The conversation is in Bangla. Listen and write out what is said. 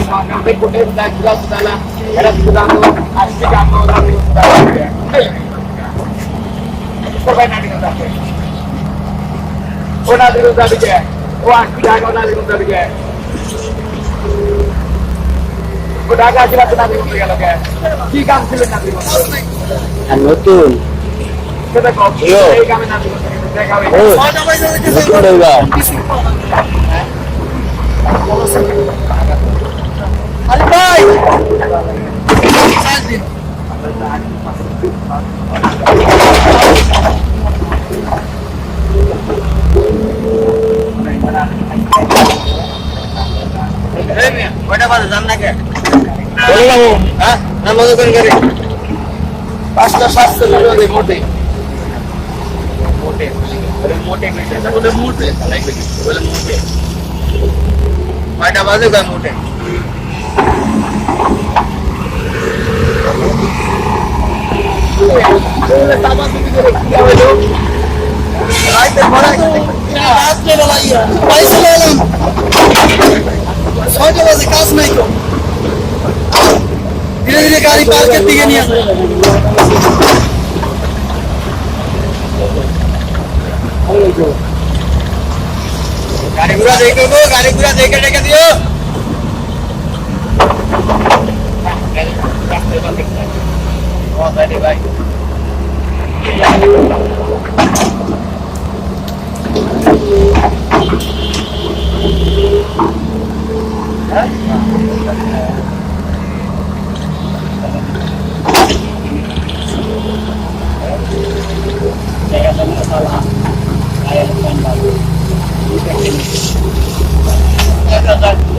sampai kuda sudah jelas dalam era sudah asli kamu lagi sudah korban nanti kita ona dulu tadi ke asli kamu ona dulu tadi ke kuda ka jelas nanti untuk ya lagi কি কাম ছিল nanti নতুন kita kok এই কামে nanti দেখাবে নতুন হইবা Ali ভাই কয়টা বাজে জান না কে চলে যাবো হ্যাঁ না মজা করে করে 5টা 700 টাকা দিয়ে মোটে মোটে মোটে কইছে বলে মোটে লাইক বলে মোটে কয়টা বাজে গা মোটে সাবা তুমি করে কি হলো রাইতে বড় রাতে বেলাইয়া পয়সা এলাম 6টা বাজে কাজ নাই তো ধীরে ধীরে গাড়ি পার্কের দিকে নিয়ে আসো গাড়ি ঘোড়া দেখো গো গাড়ি ঘোড়া দেখে রেখে দিও ও গাড়ি ভাই Saya